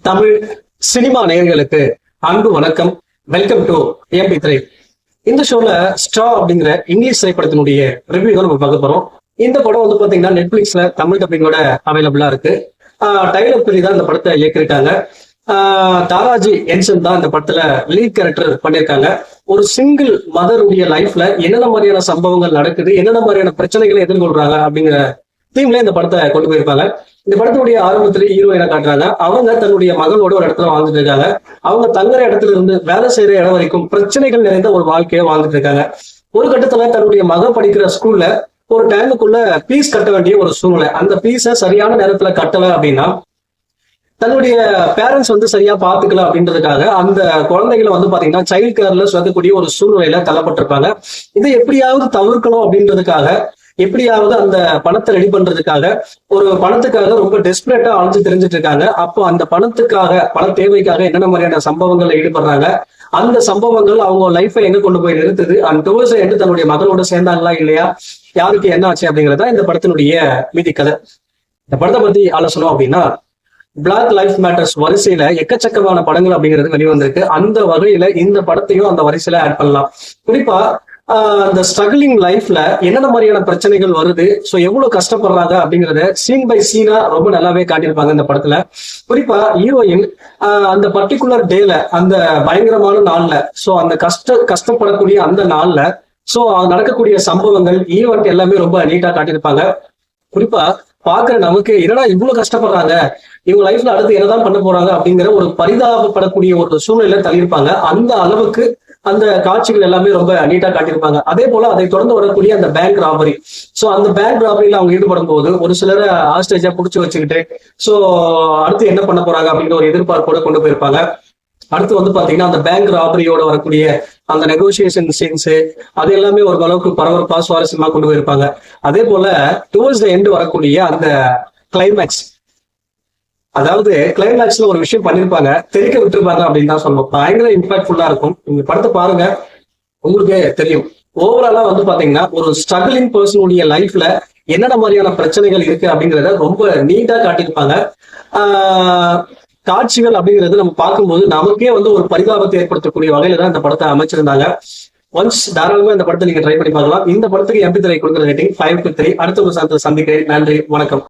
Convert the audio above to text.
Tamil cinema நேயர்களுக்கு அன்பு வணக்கம். Welcome to MP3. இந்த ஷோல ஸ்ட்ரா அப்படிங்கிற இங்கிலீஷ் திரைப்படத்தினுடைய ரிவ்யூ தான் நம்ம பார்க்க போறோம். இந்த படம் வந்து பாத்தீங்கன்னா நெட்ஃபிளிக்ஸ்ல தமிழ் டப்பிங்கோட அவைலபிளா இருக்கு. டைலர் பெரி தான் இந்த படத்தை இயக்கியிருக்காங்க. தாராஜி என்சன் தான் இந்த படத்துல லீட் கேரக்டர் பண்ணியிருக்காங்க. ஒரு சிங்கிள் மதருடைய லைஃப்ல என்னென்ன மாதிரியான சம்பவங்கள் நடக்குது, என்னென்ன மாதிரியான பிரச்சனைகளை எதிர்கொள்றாங்க அப்படிங்கிற தீம்ல இந்த படத்தை கொண்டு போயிருப்பாங்க. இந்த படத்துடைய ஆரம்பத்திலேயே ஹீரோயினை காட்டுறாங்க. அவங்க தன்னுடைய மகளோட ஒரு இடத்துல வாழ்ந்துட்டு இருக்காங்க. அவங்க தங்குற இடத்துல இருந்து வேலை செய்யற இடம் வரைக்கும் பிரச்சனைகள் நிறைந்த ஒரு வாழ்க்கையை வாழ்ந்துட்டு இருக்காங்க. ஒரு கட்டத்துல தன்னுடைய மகன் படிக்கிற ஸ்கூல்ல ஒரு டைமுக்குள்ள பீஸ் கட்ட வேண்டிய ஒரு சூழ்நிலை. அந்த பீஸை சரியான நேரத்துல கட்டல அப்படின்னா தன்னுடைய பேரண்ட்ஸ் வந்து சரியா பாத்துக்கல அப்படின்றதுக்காக அந்த குழந்தைகளை வந்து பாத்தீங்கன்னா சைல்ட் கேர்ல சொல்லக்கூடிய ஒரு சூழ்நிலையில தள்ளப்பட்டிருப்பாங்க. இதை எப்படியாவது தவிர்க்கணும் அப்படின்றதுக்காக, எப்படியாவது அந்த பணத்தை ரெடி பண்றதுக்காக, ஒரு பணத்துக்காக ரொம்ப டெஸ்பரேட்டா அலைஞ்சு தெரிஞ்சுட்டு இருக்காங்க. அப்போ அந்த பணத்துக்காக, பண தேவைக்காக என்னென்ன மாதிரியான சம்பவங்கள்ல ஈடுபடுறாங்க, அந்த சம்பவங்கள் அவங்க லைஃபை எங்க கொண்டு போய் நிறுத்துது, அந்த டுவர்ஸ் எண்டு தன்னுடைய மகளோட சேர்ந்தாங்களா இல்லையா, யாருக்கு என்ன ஆச்சு அப்படிங்கறத இந்த படத்தினுடைய மீதி கதை. இந்த படத்தை பத்தி ஆலோசனை அப்படின்னா, பிளாக் லைஃப் மேட்டர்ஸ் வரிசையில எக்கச்சக்கமான படங்கள் அப்படிங்கிறது வெளிவந்திருக்கு. அந்த வகையில இந்த படத்தையும் அந்த வரிசையில ஆட் பண்ணலாம். குறிப்பா அந்த ஸ்ட்ரகிளிங் லைஃப்ல என்னென்ன மாதிரியான பிரச்சனைகள் வருது, ஸோ எவ்வளவு கஷ்டப்படுறாங்க அப்படிங்கறத சீன் பை சீனா ரொம்ப நல்லாவே காட்டியிருப்பாங்க இந்த படத்துல. குறிப்பா ஹீரோயின் அந்த பர்டிகுலர் டேல, அந்த பயங்கரமான நாள்ல, ஸோ அந்த கஷ்டப்படக்கூடிய அந்த நாள்ல ஸோ நடக்கக்கூடிய சம்பவங்கள், ஈவெண்ட் எல்லாமே ரொம்ப நீட்டா காட்டியிருப்பாங்க. குறிப்பா பாக்குற நமக்கு என்னடா இவ்வளவு கஷ்டப்படுறாங்க, இவங்க லைஃப்ல அடுத்து என்னதான் பண்ண போறாங்க அப்படிங்கிற ஒரு பரிதாபப்படக்கூடிய ஒரு சூழ்நிலை தள்ளியிருப்பாங்க. அந்த அளவுக்கு அந்த காட்சிகள் எல்லாமே ரொம்ப நீட்டா காட்டியிருப்பாங்க. அதே போல அதை தொடர்ந்து வரக்கூடிய அந்த பேங்க் ராபரி, சோ அந்த பேங்க் ராபரியில அவங்க ஈடுபடும் போது ஒரு சிலரை ஆஸ்டேஜா புடிச்சு வச்சுக்கிட்டு சோ அடுத்து என்ன பண்ண போறாங்க அப்படிங்கிற ஒரு எதிர்பார்ப்போட கொண்டு போயிருப்பாங்க. அடுத்து வந்து பாத்தீங்கன்னா அந்த பேங்க் ராபரியோட வரக்கூடிய அந்த நெகோசியேஷன் சீன்ஸ், அது எல்லாமே ஒரு அளவுக்கு பரபரப்பா சுவாரஸ்யமா கொண்டு போயிருப்பாங்க. அதே போல டுவர்ட்ஸ் த எண்ட் வரக்கூடிய அந்த கிளைமேக்ஸ், அதாவது கிளைமேக்ஸ்ல ஒரு விஷயம் பண்ணிருப்பாங்க, தெரிக்க விட்டுருப்பாங்க அப்படின்னு தான் சொல்லுவோம். பயங்கர இம்பாக்ட்ஃபுல்லா இருக்கும். நீங்க படத்தை பாருங்க, உங்களுக்கே தெரியும். ஓவராலா வந்து பாத்தீங்கன்னா ஒரு ஸ்ட்ரகிளிங் பர்சனுடைய லைஃப்ல என்னென்ன மாதிரியான பிரச்சனைகள் இருக்கு அப்படிங்கிறத ரொம்ப நீட்டா காட்டியிருப்பாங்க. காட்சிகள் அப்படிங்கிறது நம்ம பார்க்கும்போது நமக்கே வந்து ஒரு பரிதாபத்தை ஏற்படுத்தக்கூடிய வகையில தான் இந்த படத்தை அமைச்சிருந்தாங்க. ஒன்ஸ் தாராளமா இந்த படத்தை நீங்க ட்ரை பண்ணி பார்க்கலாம். இந்த படத்துக்கு MP3 கொடுக்குற ரேட்டிங் 5 to 3. அடுத்த ஒரு சந்திக்கிறேன். நன்றி, வணக்கம்.